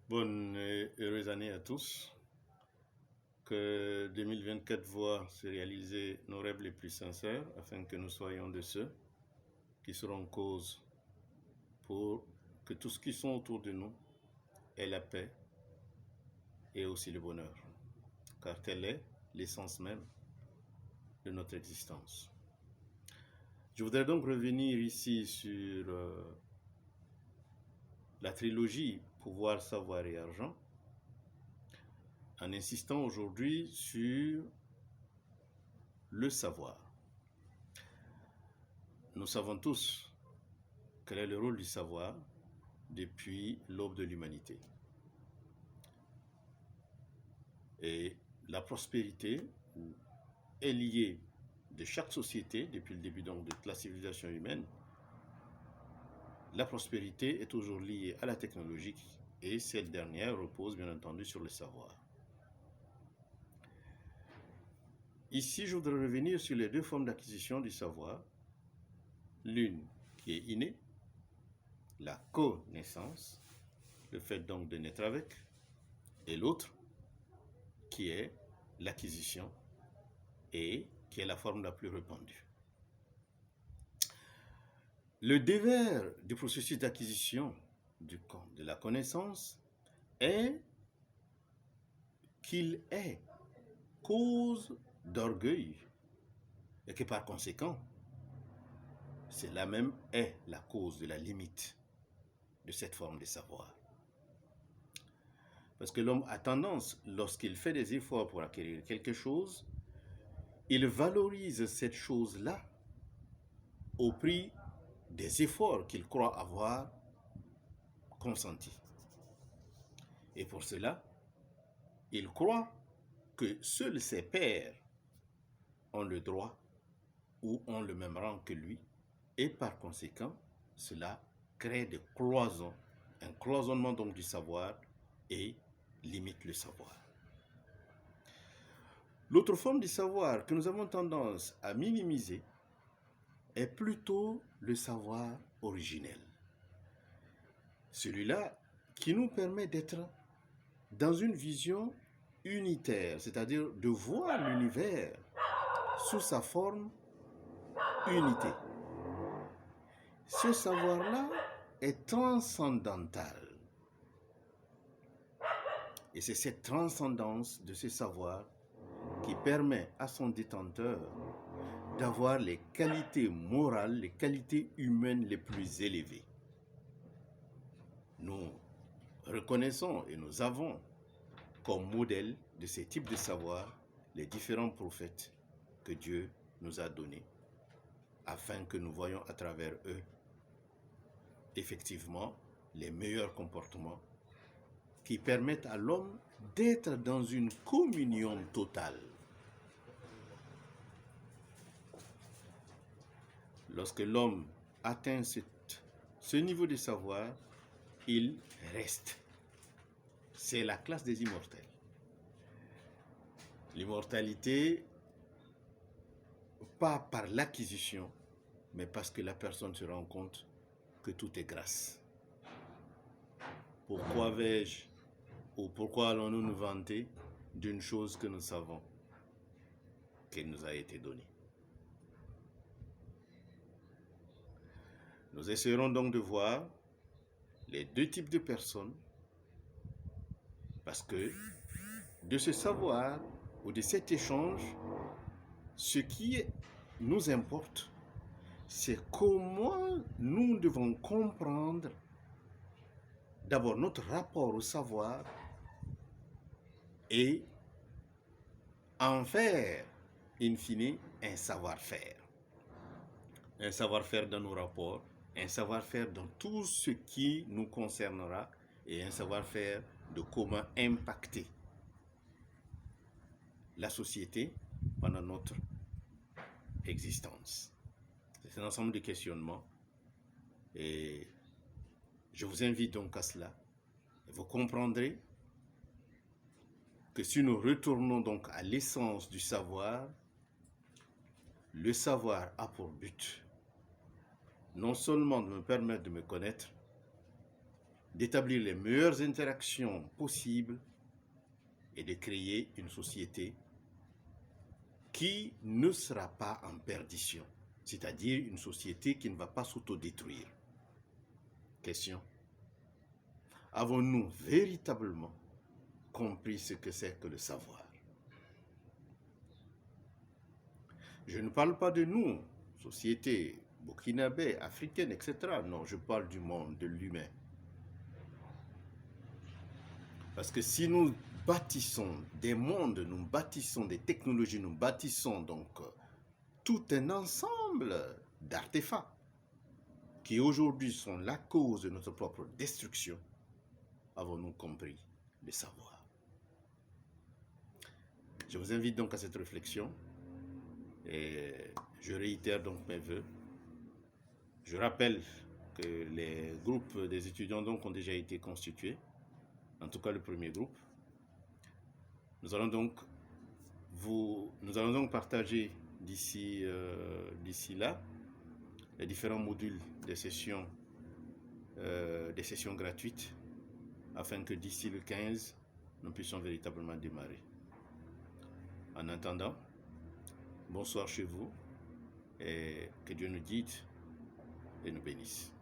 Bonne et heureuse année à tous. Que 2024 voit se réaliser nos rêves les plus sincères afin que nous soyons de ceux qui seront cause pour que tous ceux qui sont autour de nous aient la paix et aussi le bonheur. Car telle est l'essence même de notre existence. Je voudrais donc revenir ici sur la trilogie Pouvoir, Savoir et Argent en insistant aujourd'hui sur le savoir. Nous savons tous quel est le rôle du savoir depuis l'aube de l'humanité. Et la prospérité est liée de chaque société, depuis le début donc de la civilisation humaine. La prospérité est toujours liée à la technologie et cette dernière repose bien entendu sur le savoir. Ici, je voudrais revenir sur les deux formes d'acquisition du savoir. L'une qui est innée, la connaissance, le fait donc de naître avec, et l'autre qui est l'acquisition et qui est la forme la plus répandue. Le dévers du processus d'acquisition de la connaissance est qu'il est cause d'orgueil et que par conséquent, cela même est la cause de la limite de cette forme de savoir. Parce que l'homme a tendance, lorsqu'il fait des efforts pour acquérir quelque chose, il valorise cette chose-là au prix des efforts qu'il croit avoir consentis. Et pour cela, il croit que seuls ses pairs ont le droit ou ont le même rang que lui, et par conséquent, cela crée des cloisons, un cloisonnement donc du savoir et limite le savoir. L'autre forme du savoir que nous avons tendance à minimiser est plutôt le savoir originel. Celui-là qui nous permet d'être dans une vision unitaire, c'est-à-dire de voir l'univers sous sa forme unité. Ce savoir-là est transcendantal. Et c'est cette transcendance de ce savoir qui permet à son détenteur d'avoir les qualités morales, les qualités humaines les plus élevées. Nous reconnaissons et nous avons comme modèle de ces types de savoir les différents prophètes que Dieu nous a donnés, afin que nous voyions à travers eux effectivement les meilleurs comportements qui permettent à l'homme d'être dans une communion totale. Lorsque l'homme atteint ce niveau de savoir, il reste. C'est la classe des immortels. L'immortalité, pas par l'acquisition, mais parce que la personne se rend compte que tout est grâce. Pourquoi vais-je ou pourquoi allons-nous nous vanter d'une chose que nous savons qu'elle nous a été donnée? Nous essaierons donc de voir les deux types de personnes parce que de ce savoir ou de cet échange, ce qui nous importe, c'est comment nous devons comprendre d'abord notre rapport au savoir et en faire, in fine, un savoir-faire. Un savoir-faire dans nos rapports, un savoir-faire dans tout ce qui nous concernera et un savoir-faire de comment impacter la société pendant notre existence. C'est un ensemble de questionnements et je vous invite donc à cela. Vous comprendrez que si nous retournons donc à l'essence du savoir, le savoir a pour but non seulement de me permettre de me connaître, d'établir les meilleures interactions possibles et de créer une société qui ne sera pas en perdition, c'est-à-dire une société qui ne va pas s'autodétruire. Question. Avons-nous véritablement compris ce que c'est que le savoir? Je ne parle pas de nous, société burkinabé, africaine, etc. Non, je parle du monde, de l'humain. Parce que si nous bâtissons des mondes, nous bâtissons des technologies, nous bâtissons donc tout un ensemble d'artefacts qui aujourd'hui sont la cause de notre propre destruction, avons-nous compris le savoir? Je vous invite donc à cette réflexion et je réitère donc mes vœux. Je rappelle que les groupes des étudiants donc ont déjà été constitués, en tout cas le premier groupe. Nous allons donc partager d'ici là les différents modules des sessions gratuites afin que d'ici le 15, nous puissions véritablement démarrer. En attendant, bonsoir chez vous et que Dieu nous guide et nous bénisse.